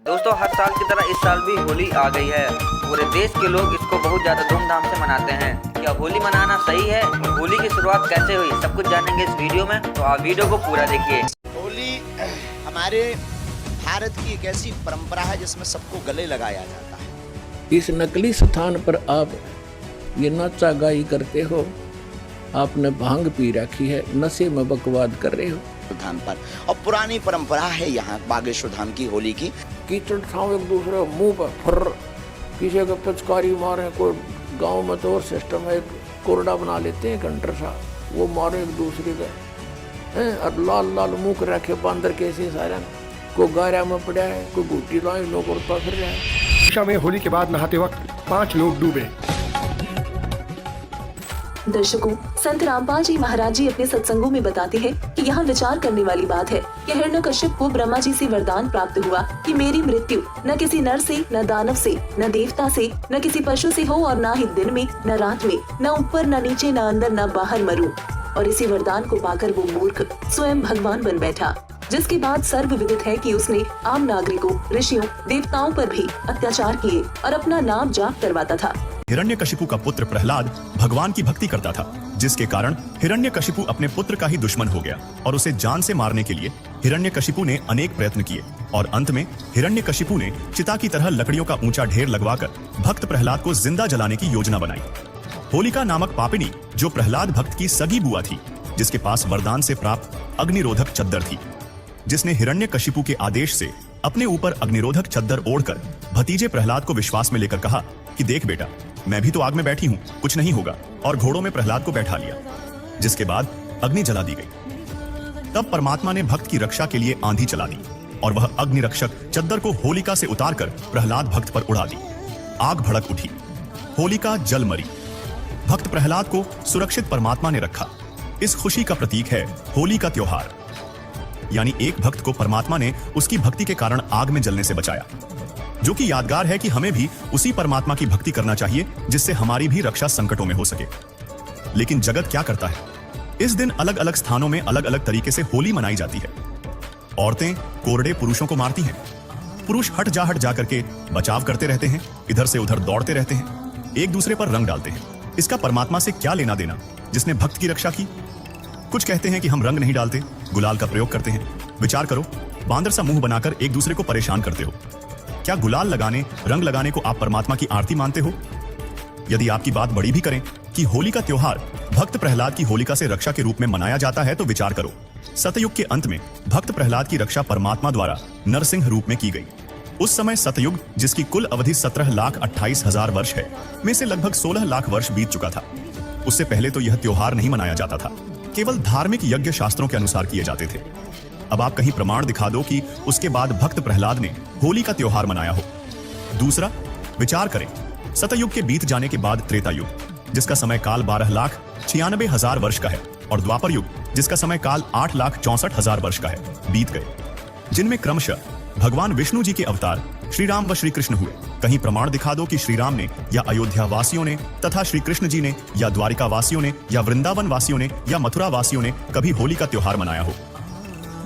दोस्तों हर साल की तरह इस साल भी होली आ गई है। पूरे देश के लोग इसको बहुत ज़्यादा धूमधाम से मनाते हैं। क्या होली मनाना सही है और होली की शुरुआत कैसे हुई सब कुछ जानेंगे इस वीडियो में, तो आप वीडियो को पूरा देखिए। होली हमारे भारत की एक ऐसी परंपरा है जिसमें सबको गले लगाया जाता है। इस नकली स्थान पर आप ये नाचा गाई करते हो, आपने भांग पी रखी है, नशे में बकवाद कर रहे हो धाम पर, और पुरानी परंपरा है यहाँ बागेश्वर धाम की होली की। कीचड़ ठाव एक दूसरे मुंह पर फर, किसी को पिचकारी मारे, कोई गांव में तो और सिस्टम है, कोरडा बना लेते हैं कंटर सा, वो मारे एक दूसरे का हैं, और लाल लाल मुंह कर रखे बंदर कैसे सारे, कोई गारा में पड़ा है, कोई गुटी लाई लोग उड़ता फिर रहा है। दिशा में होली के बाद नहाते वक्त 5 लोग डूबे। दर्शकों, संत रामपाल जी महाराज जी अपने सत्संगों में बताते हैं कि यहाँ विचार करने वाली बात है कि हिरण्यकश्यप को ब्रह्मा जी से वरदान प्राप्त हुआ कि मेरी मृत्यु न किसी नर से, न दानव से, न देवता से, न किसी पशु से हो, और न ही दिन में न रात में, न ऊपर न नीचे, न अंदर न बाहर मरूं। और इसी वरदान को पाकर वो मूर्ख स्वयं भगवान बन बैठा, जिसके बाद सर्व विदित है कि उसने आम नागरिकों, ऋषियों, देवताओं पर भी अत्याचार किए और अपना नाम जाप करवाता था। हिरण्यकशिपु का पुत्र प्रहलाद भगवान की भक्ति करता था, जिसके कारण हिरण्यकशिपु अपने पुत्र का ही दुश्मन हो गया और उसे जान से मारने के लिए हिरण्यकशिपु ने अनेक प्रयत्न किए और अंत में हिरण्यकशिपु ने चिता की तरह लकड़ियों का ऊंचा ढेर लगवाकर भक्त प्रहलाद को जिंदा जलाने की योजना बनाई। होलिका नामक पापिनी, जो प्रहलाद भक्त की सगी बुआ थी, जिसके पास वरदान से प्राप्त अग्निरोधक चद्दर थी, जिसने हिरण्यकशिपु के आदेश से अपने ऊपर अग्निरोधक चद्दर ओढ़कर भतीजे प्रहलाद को विश्वास में लेकर कहा कि देख बेटा, मैं भी तो आग में बैठी हूँ, कुछ नहीं होगा, और घोड़ों में प्रहलाद को बैठा लिया, जिसके बाद अग्नि जला दी गई। तब परमात्मा ने भक्त की रक्षा के लिए आंधी चला दी और वह अग्नि रक्षक चद्दर को होलिका से उतारकर प्रहलाद भक्त पर उड़ा दी। आग भड़क उठी, होलिका जल मरी। भक्त प्रहलाद को सुरक्षित परमात्मा ने रखा। इस खुशी का प्रतीक है होली का त्योहार, यानी एक भक्त को परमात्मा ने उसकी भक्ति के कारण आग में जलने से बचाया, जो कि यादगार है कि हमें भी उसी परमात्मा की भक्ति करना चाहिए जिससे हमारी भी रक्षा संकटों में हो सके। लेकिन जगत क्या करता है, इस दिन अलग अलग स्थानों में अलग अलग तरीके से होली मनाई जाती है। औरतें कोरडे पुरुषों को मारती हैं, पुरुष हट जा करके बचाव करते रहते हैं, इधर से उधर दौड़ते रहते हैं, एक दूसरे पर रंग डालते हैं। इसका परमात्मा से क्या लेना देना जिसने भक्त की रक्षा की। कुछ कहते हैं कि हम रंग नहीं डालते, गुलाल का प्रयोग करते हैं। विचार करो, बांदर सा मुंह बनाकर एक दूसरे को परेशान करते हो। क्या गुलाल लगाने, रंग लगाने को आप परमात्मा की आरती मानते हो? यदि आपकी बात बड़ी भी करें कि होली का त्योहार भक्त प्रहलाद की होलिका से रक्षा के रूप में मनाया जाता है, तो विचार करो, सतयुग के अंत में भक्त प्रहलाद की रक्षा परमात्मा द्वारा नरसिंह रूप में की गई। उस समय सतयुग, जिसकी कुल अवधि 17,28,000 वर्ष है, में से लगभग 16 लाख वर्ष बीत चुका था। उससे पहले तो यह त्योहार नहीं मनाया जाता था, केवल धार्मिक यज्ञ शास्त्रों के अनुसार किए जाते थे। अब आप कहीं प्रमाण दिखा दो कि उसके बाद भक्त प्रहलाद ने होली का त्योहार मनाया हो। दूसरा, विचार करें, सतयुग के बीत जाने के बाद त्रेता युग, जिसका समय काल 12,96,000 वर्ष का है, और द्वापर युग, जिसका समय काल 8,64,000 वर्ष का है, बीत गए, जिनमें क्रमशः भगवान विष्णु जी के अवतार श्री राम व श्री कृष्ण हुए। कहीं प्रमाण दिखा दो कि श्री राम ने या अयोध्या वासियों ने तथा श्री कृष्ण जी ने या द्वारिका वासियों ने या वृंदावन वासियों ने या मथुरा वासियों ने कभी होली का त्योहार मनाया हो।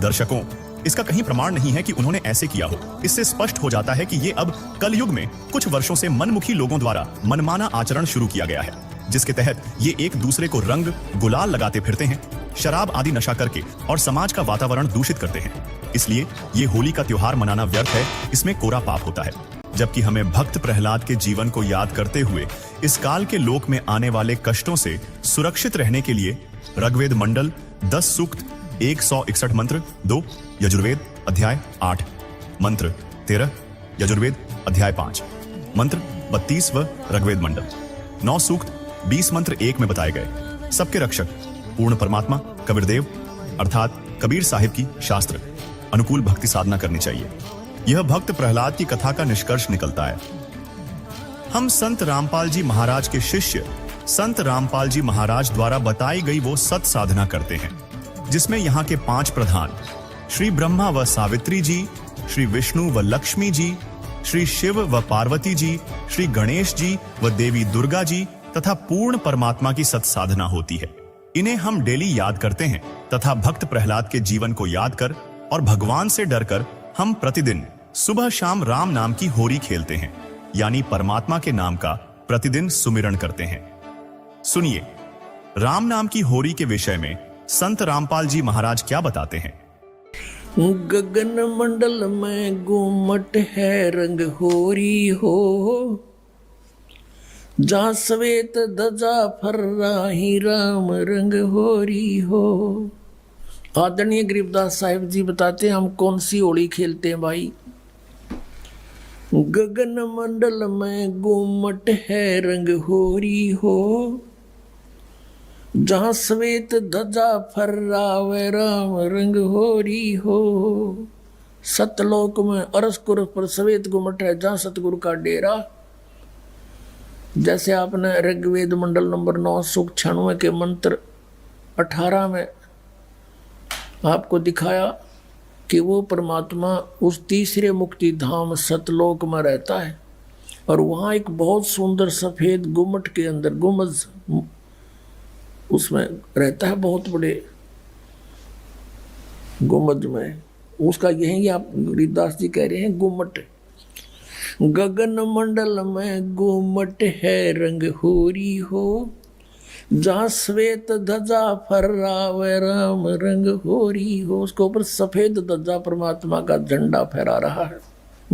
दर्शकों, इसका कहीं प्रमाण नहीं है कि उन्होंने ऐसे किया हो। इससे स्पष्ट हो जाता है कि ये अब कलयुग में कुछ वर्षों से मनमुखी लोगों द्वारा मनमाना आचरण शुरू किया गया है, जिसके तहत ये एक दूसरे को रंग गुलाल लगाते फिरते हैं, शराब आदि नशा करके, और समाज का वातावरण दूषित करते हैं। इसलिए ये होली का त्योहार मनाना व्यर्थ है, इसमें कोरा पाप होता है। जबकि हमें भक्त प्रहलाद के जीवन को याद करते हुए इस काल के लोक में आने वाले कष्टों से सुरक्षित रहने के लिए ऋग्वेद मंडल 10 सूक्त 161 मंत्र 2, यजुर्वेद अध्याय 8 मंत्र 13, यजुर्वेद अध्याय 5 मंत्र 32 व ऋग्वेद मंडल 9 सूक्त 20 मंत्र 1 में बताए गए सबके रक्षक पूर्ण परमात्मा कबीरदेव अर्थात कबीर साहिब की शास्त्र अनुकूल भक्ति साधना करनी चाहिए। यह भक्त प्रहलाद की कथा का निष्कर्ष निकलता है। हम संत रामपाल जी महाराज के शिष्य संत रामपाल जी महाराज द्वारा बताई गई वो सत साधना करते हैं, जिसमें यहाँ के 5 प्रधान श्री ब्रह्मा व सावित्री जी, श्री विष्णु व लक्ष्मी जी, श्री शिव व पार्वती जी, श्री गणेश जी व देवी दुर्गा जी तथा पूर्ण परमात्मा की सत साधना होती है। इन्हें हम डेली याद करते हैं तथा भक्त प्रहलाद के जीवन को याद कर और भगवान से डरकर हम प्रतिदिन सुबह शाम राम नाम की होरी खेलते हैं, यानी परमात्मा के नाम का प्रतिदिन सुमिरन करते हैं। सुनिए, राम नाम की होरी के विषय में संत रामपाल जी महाराज क्या बताते हैं। गगन मंडल में गुमट है रंग होरी हो, जहाँ श्वेत ध्वजा फर्राही राम रंग होरी हो। आदरणीय गरीबदास साहिब जी बताते हैं हम कौन सी होली खेलते हैं भाई। गगन मंडल में गुमट है रंग होरी हो, जहाँ श्वेत ध्वजा फर्रावे राम रंग होरी हो। सतलोक में अरसकुर पर श्वेत गुमट है, जहाँ सतगुरु का डेरा। जैसे आपने ऋग्वेद मंडल नंबर 9 सूक्त 96 के मंत्र 18 में आपको दिखाया कि वो परमात्मा उस तीसरे मुक्ति धाम सतलोक में रहता है, और वहाँ एक बहुत सुंदर सफेद गुम्मट के अंदर गुम्बज उसमें रहता है, बहुत बड़े गुम्बज में। उसका यही आप गरीबदास जी कह रहे हैं गुम्मट। गगन मंडल में गुम्मट है रंग होरी हो, जहाँ श्वेत ध्वजा फर्रावे राम रंग होरी हो। उसके ऊपर सफेद ध्वजा परमात्मा का झंडा फहरा रहा है।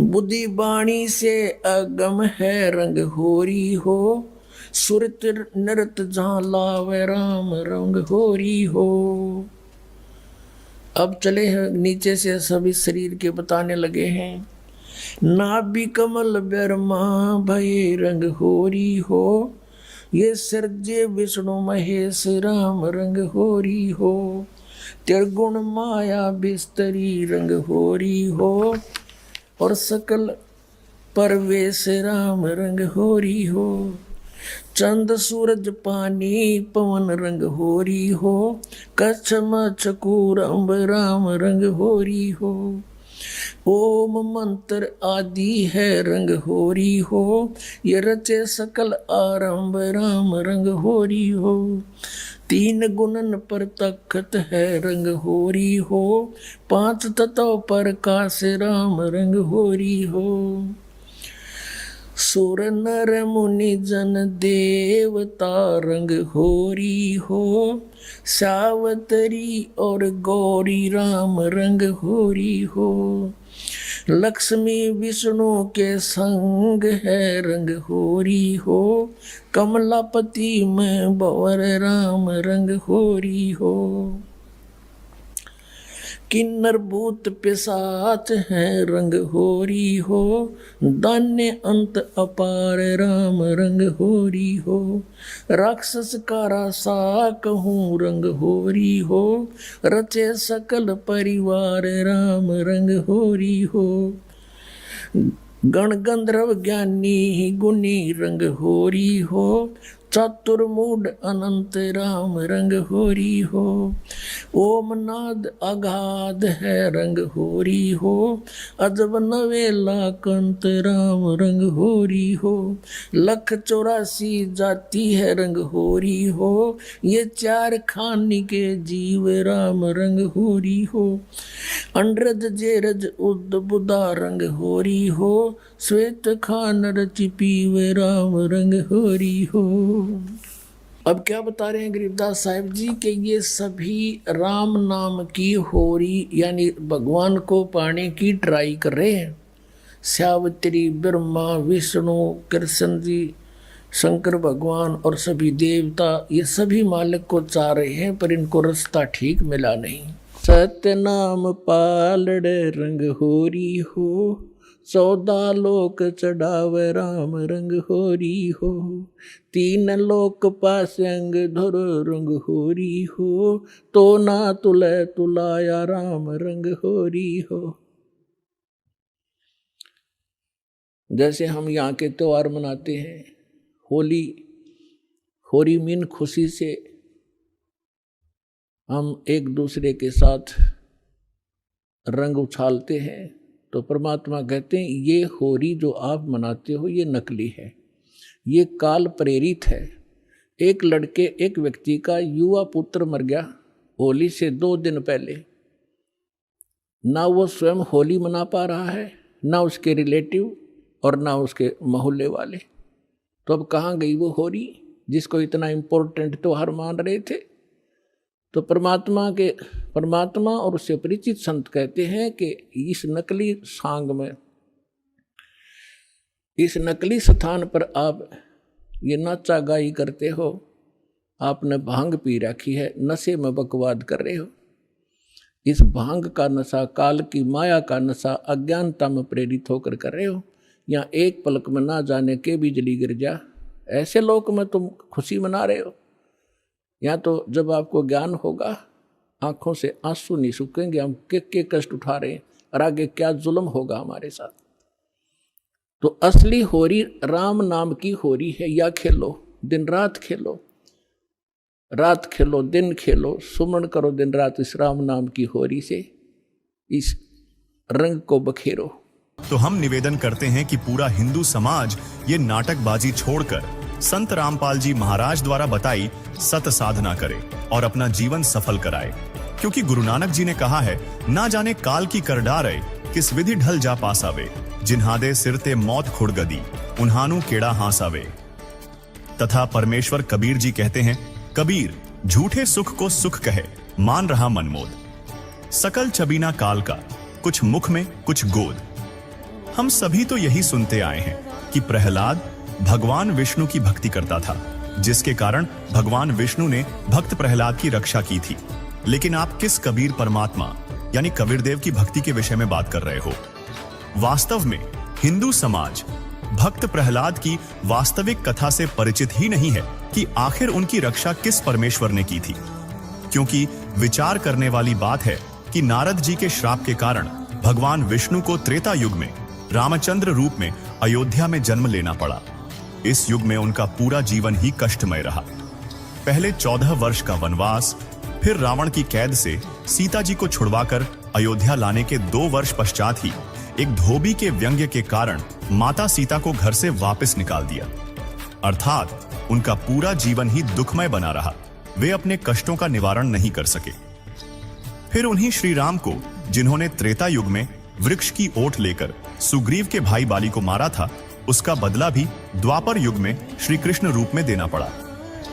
बुद्धि बाणी से अगम है रंग होरी हो, सुरत नृत जहाँ लावे राम रंग होरी हो। अब चले हैं नीचे से सभी शरीर के बताने लगे हैं। नाभि कमल ब्रह्मा भय रंग होरी हो, ये सर्जे विष्णु महेश राम रंग होरी हो। त्रिगुण माया बिस्तरी रंग होरी हो, और सकल परवेश राम रंग होरी हो। चंद सूरज पानी पवन रंग होरी हो, कच्छ मचकूर अम्ब राम रंग होरी हो। ओम मंत्र आदि है रंग होरी हो, ये रचे सकल आरंभ राम रंग होरी हो। तीन गुणन पर तखत है रंग होरी हो, पांच तत्व पर काश राम रंग होरी हो। सुर नर मुनि जन देवता रंग होरी हो, सावतरी और गौरी राम रंग होरी हो। लक्ष्मी विष्णु के संग है रंग होरी हो, कमलापति में बवर राम रंग होरी हो। किन्नर भूत पिशाच है रंग होरी हो, दान्य अंत अपार राम रंग होरी हो। राक्षस का रासा कहूँ रंग होरी हो, रचे सकल परिवार राम रंग होरी हो। गण गंधर्व ज्ञानी गुनी रंग होरी हो, चतुर्मूढ़ अनंत राम रंग होरी हो। ओम नाद अगाध है रंग होरी हो, अजब नवेला कंत राम रंग होरी हो। लख 84 जाति है रंग होरी हो, ये चार खानी के जीव राम रंग होरी हो। अंड्रज जेरज उद बुदा रंग होरी हो, श्वेत खान रचि पीवे राम रंग होरी हो। अब क्या बता रहे हैं गरीबदास साहिब जी कि ये सभी राम नाम की होरी यानी भगवान को पाने की ट्राई कर रहे हैं। सावित्री, ब्रह्मा, विष्णु, कृष्ण जी, शंकर भगवान और सभी देवता, ये सभी मालिक को चाह रहे हैं, पर इनको रास्ता ठीक मिला नहीं। सत्य नाम पालड़े रंग होरी हो, 14 लोक चढ़ावे राम रंग होरी हो। 3 लोक पासंग धुर रंग होरी हो, तो ना तुले तुलाया राम रंग होरी हो। जैसे हम यहाँ के त्योहार मनाते हैं, होली, होरी मीन खुशी से हम एक दूसरे के साथ रंग उछालते हैं, तो परमात्मा कहते हैं ये होरी जो आप मनाते हो ये नकली है, ये काल प्रेरित है। एक व्यक्ति का युवा पुत्र मर गया होली से 2 दिन पहले। ना वो स्वयं होली मना पा रहा है ना उसके रिलेटिव और ना उसके मोहल्ले वाले। तो अब कहाँ गई वो होरी जिसको इतना इम्पोर्टेंट त्योहार मान रहे थे? तो परमात्मा और उससे परिचित संत कहते हैं कि इस नकली सांग में, इस नकली स्थान पर आप ये नाचा गाई करते हो, आपने भांग पी रखी है, नशे में बकवाद कर रहे हो। इस भांग का नशा, काल की माया का नशा अज्ञानता में प्रेरित होकर कर रहे हो। यहाँ एक पलक में ना जाने के बिजली गिर जा, ऐसे लोक में तुम खुशी मना रहे हो। या तो जब आपको ज्ञान होगा, आंखों से आंसू नहीं सूखेंगे, हम के कष्ट उठा रहे हैं और आगे क्या जुल्म होगा हमारे साथ। तो असली होरी राम नाम की होरी है। या खेलो, दिन रात खेलो, रात खेलो दिन खेलो, सुमन करो दिन रात इस राम नाम की होरी से, इस रंग को बखेरो। तो हम निवेदन करते हैं कि पूरा हिंदू समाज ये नाटकबाजी छोड़कर संत रामपाल जी महाराज द्वारा बताई सत साधना करे और अपना जीवन सफल कराए, क्योंकि गुरु नानक जी ने कहा है, ना जाने काल की कर डारे किस विधि ढल जा पासावे, जिन्हादे सिरते मौत खुड़गदी उन्हानु केड़ा हासावे। तथा परमेश्वर कबीर जी कहते हैं, कबीर झूठे सुख को सुख कहे, मान रहा मनमोद, सकल छबीना काल का, कुछ मुख में कुछ गोद। हम सभी तो यही सुनते आए हैं कि प्रहलाद भगवान विष्णु की भक्ति करता था, जिसके कारण भगवान विष्णु ने भक्त प्रहलाद की रक्षा की थी। लेकिन आप किस कबीर परमात्मा यानी कबीर देव की भक्ति के विषय में बात कर रहे हो? वास्तव में हिंदू समाज भक्त प्रहलाद की वास्तविक कथा से परिचित ही नहीं है कि आखिर उनकी रक्षा किस परमेश्वर ने की थी। क्योंकि विचार करने वाली बात है कि नारद जी के श्राप के कारण भगवान विष्णु को त्रेता युग में रामचंद्र रूप में अयोध्या में जन्म लेना पड़ा। इस युग में उनका पूरा जीवन ही कष्टमय रहा। पहले 14 वर्ष का वनवास, फिर रावण की कैद से सीता जी को छुड़वाकर अयोध्या लाने के 2 वर्ष पश्चात ही एक धोबी के व्यंग्य के कारण माता सीता को घर से वापस निकाल दिया। अर्थात उनका पूरा जीवन ही दुखमय बना रहा। वे अपने कष्टों का निवारण नहीं कर सके। फिर उन्हीं श्री राम को, जिन्होंने त्रेता युग में वृक्ष की ओट लेकर सुग्रीव के भाई बाली को मारा था, उसका बदला भी द्वापर युग में श्री कृष्ण रूप में देना पड़ा।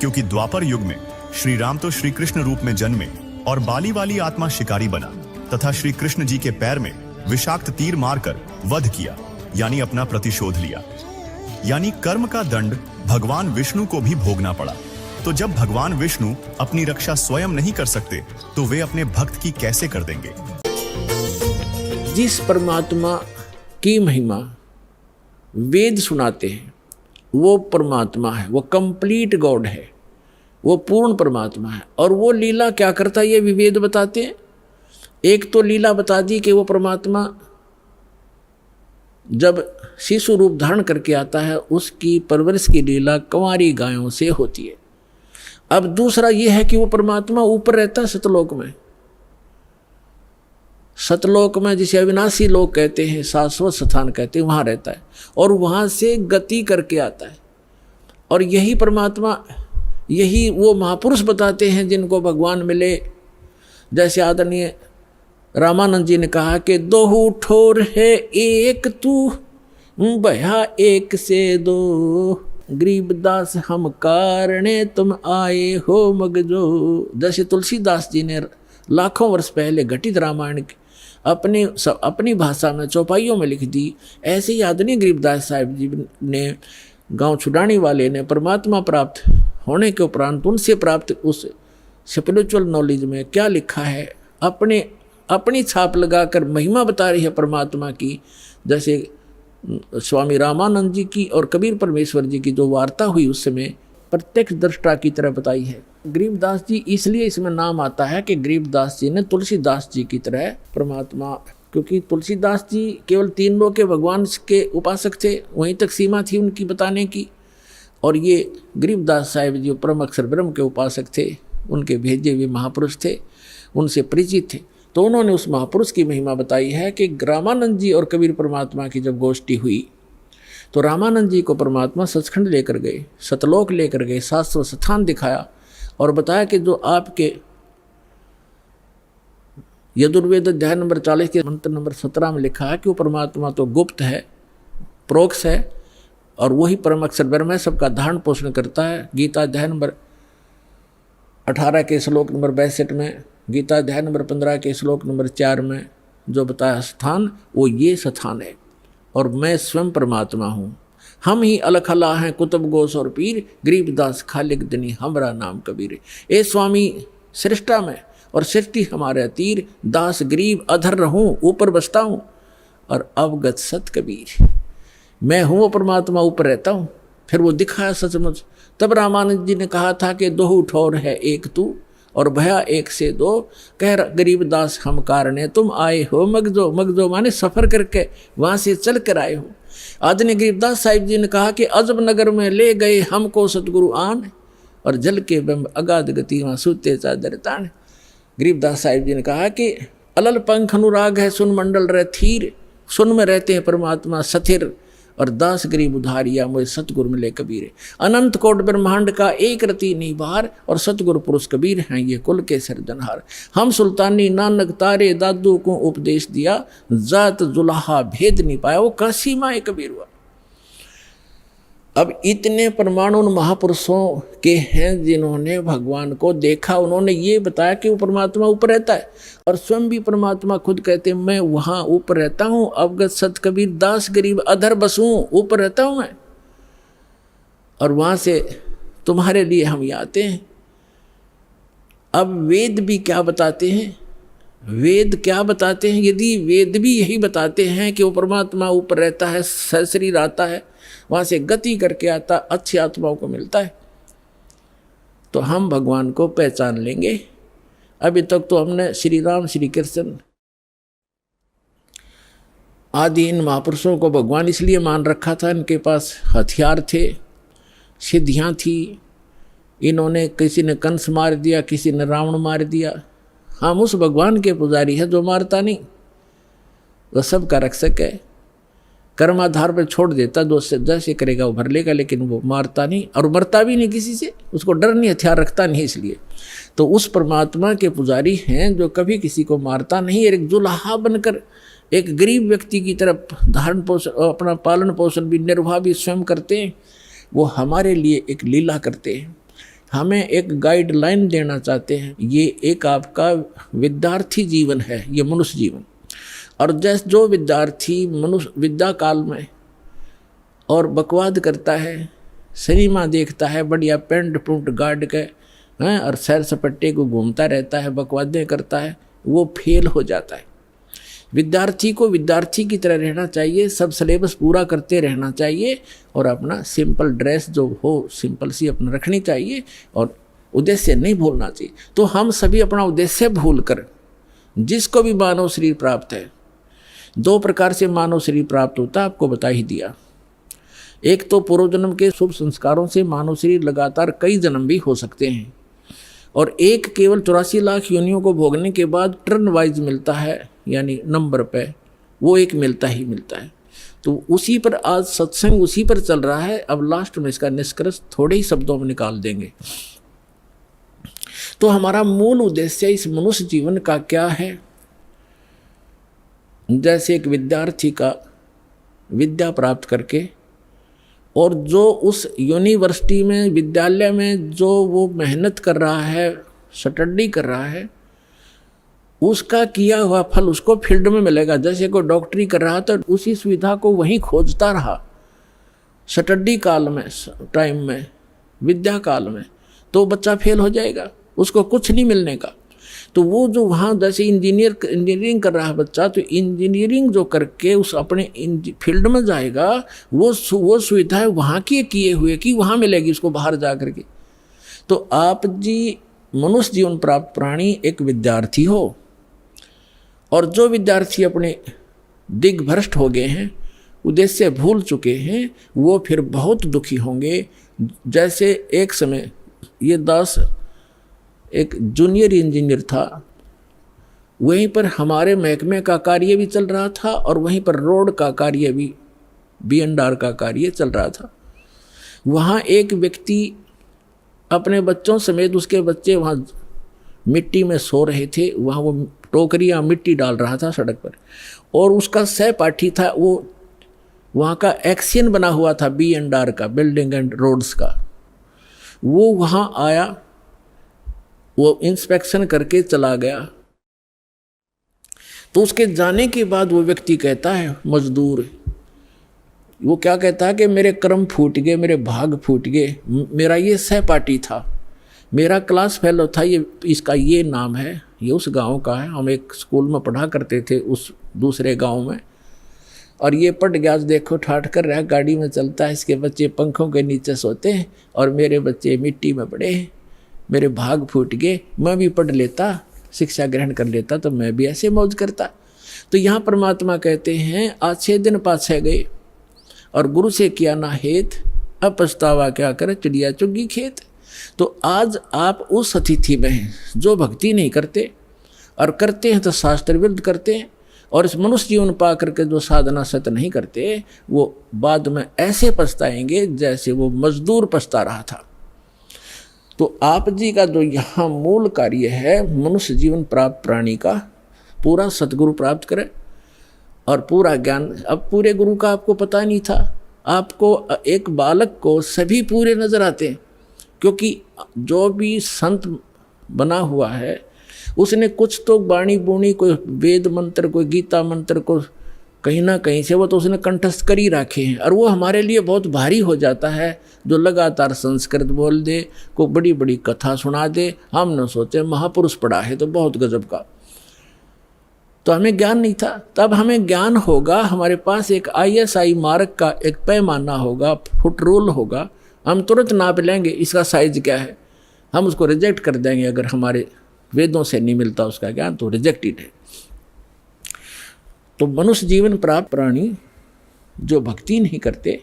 क्योंकि द्वापर युग में श्री राम तो श्री कृष्ण रूप में जन्मे और बाली वाली आत्मा शिकारी बना तथा श्री कृष्ण जी के पैर में विषाक्त तीर मारकर वध किया, यानी अपना प्रतिशोध लिया। यानी कर्म का दंड भगवान विष्णु को भी भोगना पड़ा। तो जब भगवान विष्णु अपनी रक्षा स्वयं नहीं कर सकते, तो वे अपने भक्त की कैसे कर देंगे? जिस परमात्मा की महिमा वेद सुनाते हैं, वो परमात्मा है, वो कंप्लीट गॉड है, वो पूर्ण परमात्मा है। और वो लीला क्या करता है, ये भी वेद बताते हैं। एक तो लीला बता दी कि वो परमात्मा जब शिशु रूप धारण करके आता है, उसकी परवरिश की लीला कंवारी गायों से होती है। अब दूसरा ये है कि वो परमात्मा ऊपर रहता है सतलोक में। सतलोक में जिसे अविनाशी लोक कहते हैं, शाश्वत स्थान कहते हैं, वहाँ रहता है और वहाँ से गति करके आता है। और यही परमात्मा, यही वो महापुरुष बताते हैं जिनको भगवान मिले। जैसे आदरणीय रामानंद जी ने कहा कि दोहू ठोर है एक तू, भया एक से दो, गरीबदास हम कारणे तुम आए हो मगजो। जैसे तुलसीदास जी ने लाखों वर्ष पहले घटित रामायण अपनी भाषा में चौपाइयों में लिख दी, ऐसे ही आदरणीय गरीबदास साहिब जी ने, गांव छुड़ाने वाले ने, परमात्मा प्राप्त होने के उपरांत उनसे प्राप्त उस स्पिरिचुअल नॉलेज में क्या लिखा है, अपनी छाप लगाकर महिमा बता रही है परमात्मा की। जैसे स्वामी रामानंद जी की और कबीर परमेश्वर जी की जो वार्ता हुई उस समय प्रत्यक्ष दृष्टा की तरह बताई है। गरीबदास जी इसलिए इसमें नाम आता है कि गरीबदास जी ने तुलसीदास जी की तरह परमात्मा, क्योंकि तुलसीदास जी केवल 3 लोक के भगवान के उपासक थे, वहीं तक सीमा थी उनकी बताने की। और ये गरीबदास साहिब जी परम अक्षर ब्रह्म के उपासक थे, उनके भेजे हुए महापुरुष थे, उनसे परिचित थे। तो उन्होंने उस महापुरुष की महिमा बताई है कि रामानंद जी और कबीर परमात्मा की जब गोष्ठी हुई तो रामानंद जी को परमात्मा सचखंड लेकर गए, सतलोक लेकर गए, शाश्वत स्थान दिखाया और बताया कि जो आपके यजुर्वेद अध्याय नंबर 40 के मंत्र नंबर 17 में लिखा है कि वो परमात्मा तो गुप्त है, प्रोक्ष है, और वही परम अक्षर ब्रह्म है, सबका धारण पोषण करता है। गीता अध्याय नंबर 18 के श्लोक नंबर 62 में, गीता अध्याय नंबर 15 के श्लोक नंबर 4 में जो बताया स्थान, वो ये स्थान है, और मैं स्वयं परमात्मा हूँ। हम ही अलखला हैं कुतुब गोस और पीर, गरीबदास खालिक दनी हमरा नाम कबीर। ए स्वामी सृष्टा में और सृष्टि हमारे तीर, दास गरीब अधर रहूं ऊपर बसता हूँ, और अवगत सत कबीर। मैं हूँ वो परमात्मा, ऊपर रहता हूँ। फिर वो दिखाया सचमुच। तब रामानंद जी ने कहा था कि दो ठोर है एक तू, और भया एक से दो, कह गरीबदास हम कारणे तुम आए हो मगजो। मगजो माने सफ़र करके वहाँ से चल कर आए हो। आदरणीय गरीबदास साहिब जी ने कहा कि अजब नगर में ले गए हमको सतगुरु आन, और जल के बिंब अगाध गति वहाँ सूते चादर तान। गरीबदास साहिब जी ने कहा कि अलल पंख अनुराग है सुन मंडल रह थीर, सुन में रहते हैं परमात्मा सथिर, और दास गरीब उधारिया मुझे सतगुरु मिले कबीर। अनंत कोट ब्रह्मांड का एक रति नहीं बाहर, और सतगुरु पुरुष कबीर हैं ये कुल के सिरजनहार। हम सुल्तानी नानक तारे दादू को उपदेश दिया, जात जुलाहा भेद नहीं पाया, वो काशी माए कबीर हुआ। अब इतने परमाणु महापुरुषों के हैं जिन्होंने भगवान को देखा, उन्होंने ये बताया कि वो परमात्मा ऊपर रहता है, और स्वयं भी परमात्मा खुद कहते हैं मैं वहाँ ऊपर रहता हूँ। अवगत सत कबीर दास गरीब अधर बसूं, ऊपर रहता हूँ मैं, और वहाँ से तुम्हारे लिए हम ये आते हैं। अब वेद भी क्या बताते हैं, वेद क्या बताते हैं? यदि वेद भी यही बताते हैं कि वो परमात्मा ऊपर रहता है, सशरीर आता है, वहाँ से गति करके आता, अच्छी आत्माओं को मिलता है, तो हम भगवान को पहचान लेंगे। अभी तक तो हमने श्री राम श्री कृष्ण आदि इन महापुरुषों को भगवान इसलिए मान रखा था, इनके पास हथियार थे, सिद्धियाँ थी। इन्होंने, किसी ने कंस मार दिया, किसी ने रावण मार दिया। हम उस भगवान के पुजारी है जो मारता नहीं, वह सबका रक्षक है। कर्माधार पर छोड़ देता, जो जैसे करेगा वो भर लेगा, लेकिन वो मारता नहीं, और मरता भी नहीं किसी से, उसको डर नहीं, हथियार रखता नहीं। इसलिए तो उस परमात्मा के पुजारी हैं जो कभी किसी को मारता नहीं। एक जुलाहा बनकर एक गरीब व्यक्ति की तरफ धारण पोषण, अपना पालन पोषण भी, निर्वाह भी स्वयं करते हैं। वो हमारे लिए एक लीला करते हैं, हमें एक गाइडलाइन देना चाहते हैं। ये एक आपका विद्यार्थी जीवन है, ये मनुष्य जीवन। और जैसे जो विद्यार्थी मनुष्य विद्या काल में और बकवाद करता है, सिनेमा देखता है, बढ़िया पेंट पुंट गार्ड के हैं, और सैर सपट्टे को घूमता रहता है, बकवादें करता है, वो फेल हो जाता है। विद्यार्थी को विद्यार्थी की तरह रहना चाहिए, सब सिलेबस पूरा करते रहना चाहिए, और अपना सिंपल ड्रेस जो हो सिंपल सी अपना रखनी चाहिए, और उद्देश्य नहीं भूलना चाहिए। तो हम सभी अपना उद्देश्य भूल कर, जिसको भी मानव शरीर प्राप्त है, दो प्रकार से मानव शरीर प्राप्त होता है, आपको बता ही दिया। एक तो पूर्व जन्म के शुभ संस्कारों से मानव शरीर लगातार कई जन्म भी हो सकते हैं, और एक केवल 84 लाख योनियों को भोगने के बाद टर्न वाइज मिलता है, यानी नंबर पे वो एक मिलता ही मिलता है। तो उसी पर आज सत्संग उसी पर चल रहा है। अब लास्ट में इसका निष्कर्ष थोड़े ही शब्दों में निकाल देंगे। तो हमारा मूल उद्देश्य इस मनुष्य जीवन का क्या है? जैसे एक विद्यार्थी का विद्या प्राप्त करके, और जो उस यूनिवर्सिटी में, विद्यालय में जो वो मेहनत कर रहा है, स्टडी कर रहा है, उसका किया हुआ फल उसको फील्ड में मिलेगा। जैसे कोई डॉक्टरी कर रहा तो उसी सुविधा को वहीं खोजता रहा स्टडी काल में, टाइम में, विद्या काल में, तो बच्चा फेल हो जाएगा, उसको कुछ नहीं मिलने का। तो वो जो वहाँ जैसे इंजीनियरिंग कर रहा है बच्चा, तो इंजीनियरिंग जो करके उस अपने फील्ड में जाएगा, वो सुविधाएं वहाँ की किए हुए की वहाँ मिलेगी उसको बाहर जा करके। तो आप जी मनुष्य जीवन प्राप्त प्राणी एक विद्यार्थी हो, और जो विद्यार्थी अपने दिग्भ्रष्ट हो गए हैं, उद्देश्य भूल चुके हैं, वो फिर बहुत दुखी होंगे। जैसे एक समय ये दास एक जूनियर इंजीनियर था, वहीं पर हमारे महकमे का कार्य भी चल रहा था, और वहीं पर रोड का कार्य भी, B&R का कार्य चल रहा था। वहाँ एक व्यक्ति अपने बच्चों समेत, उसके बच्चे वहाँ मिट्टी में सो रहे थे, वहाँ वो टोकरियाँ मिट्टी डाल रहा था सड़क पर, और उसका सहपाठी था, वो वहाँ का एक्सियन बना हुआ था B&R का, बिल्डिंग एंड रोड्स का, वो वहाँ आया, वो इंस्पेक्शन करके चला गया। तो उसके जाने के बाद वो व्यक्ति कहता है, मजदूर, वो क्या कहता है कि मेरे कर्म फूट गए, मेरे भाग फूट गए, मेरा ये सहपाठी था, मेरा क्लास फेलो था, ये इसका ये नाम है, ये उस गांव का है, हम एक स्कूल में पढ़ा करते थे उस दूसरे गांव में, और ये पट गया, देखो ठाठ कर रहा है, गाड़ी में चलता है, इसके बच्चे पंखों के नीचे सोते हैं और मेरे बच्चे मिट्टी में पड़े हैं, मेरे भाग फूट गए, मैं भी पढ़ लेता, शिक्षा ग्रहण कर लेता तो मैं भी ऐसे मौज करता। तो यहाँ परमात्मा कहते हैं, आज 6 दिन पाछे गए और गुरु से किया ना हेत, अब पछतावा क्या करे, चिड़िया चुगी खेत। तो आज आप उस अतिथि में हैं जो भक्ति नहीं करते, और करते हैं तो शास्त्र विरुद्ध करते हैं, और इस मनुष्य जीवन पा करके जो साधना सत्य नहीं करते, वो बाद में ऐसे पछताएंगे जैसे वो मजदूर पछता रहा था। तो आप जी का जो यहाँ मूल कार्य है, मनुष्य जीवन प्राप्त प्राणी का पूरा सतगुरु प्राप्त करे और पूरा ज्ञान। अब पूरे गुरु का आपको पता नहीं था, आपको एक बालक को सभी पूरे नजर आते हैं, क्योंकि जो भी संत बना हुआ है उसने कुछ तो बाणी बूणी, कोई वेद मंत्र, कोई गीता मंत्र को कहीं ना कहीं से वो तो उसने कंठस्थ कर ही रखे हैं, और वो हमारे लिए बहुत भारी हो जाता है। जो लगातार संस्कृत बोल दे, को बड़ी बड़ी कथा सुना दे, हम न सोचे महापुरुष पढ़ा है तो बहुत गजब का। तो हमें ज्ञान नहीं था, तब हमें ज्ञान होगा, हमारे पास एक ISI मार्क का एक पैमाना होगा, फुट रूल होगा, हम तुरंत नाप लेंगे इसका साइज क्या है, हम उसको रिजेक्ट कर देंगे। अगर हमारे वेदों से नहीं मिलता उसका ज्ञान तो रिजेक्टेड है। तो मनुष्य जीवन प्राप्त प्राणी जो भक्ति नहीं करते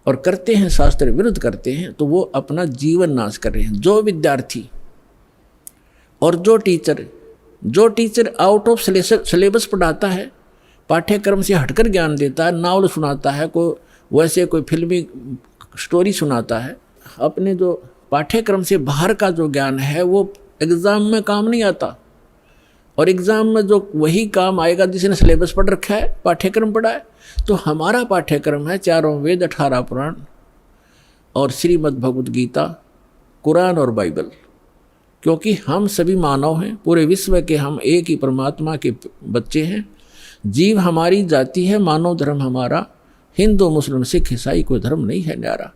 और करते हैं शास्त्र विरुद्ध करते हैं, तो वो अपना जीवन नाश कर रहे हैं। जो विद्यार्थी और जो टीचर आउट ऑफ सिलेबस पढ़ाता है, पाठ्यक्रम से हटकर ज्ञान देता है, नावल सुनाता है, कोई फिल्मी स्टोरी सुनाता है, अपने जो पाठ्यक्रम से बाहर का जो ज्ञान है वो एग्ज़ाम में काम नहीं आता। और एग्ज़ाम में जो वही काम आएगा जिसने सिलेबस पढ़ रखा है, पाठ्यक्रम पढ़ा है। तो हमारा पाठ्यक्रम है 4 वेद, 18 पुराण और श्रीमद् भगवद गीता, कुरान और बाइबल। क्योंकि हम सभी मानव हैं, पूरे विश्व के हम एक ही परमात्मा के बच्चे हैं। जीव हमारी जाति है, मानव धर्म हमारा, हिंदू मुस्लिम सिख ईसाई कोई धर्म नहीं है न्यारा।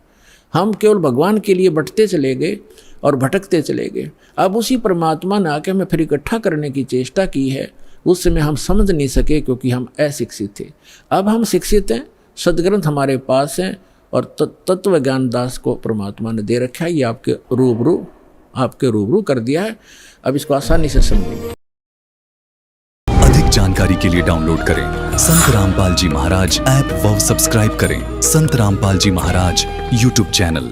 हम केवल भगवान के लिए बंटते चले गए और भटकते चले गए। अब उसी परमात्मा ने आके हमें फिर इकट्ठा करने की चेष्टा की है। उस समय हम समझ नहीं सके क्योंकि हम अशिक्षित थे। अब हम शिक्षित हैं, सदग्रंथ हमारे पास हैं और तत्व ज्ञान दास को परमात्मा ने दे रखा है। ये आपके रूबरू कर दिया है। अब इसको आसानी से समझेंगे। अधिक जानकारी के लिए डाउनलोड करें संत रामपाल जी महाराज ऐप व सब्सक्राइब करें संत रामपाल जी महाराज यूट्यूब चैनल।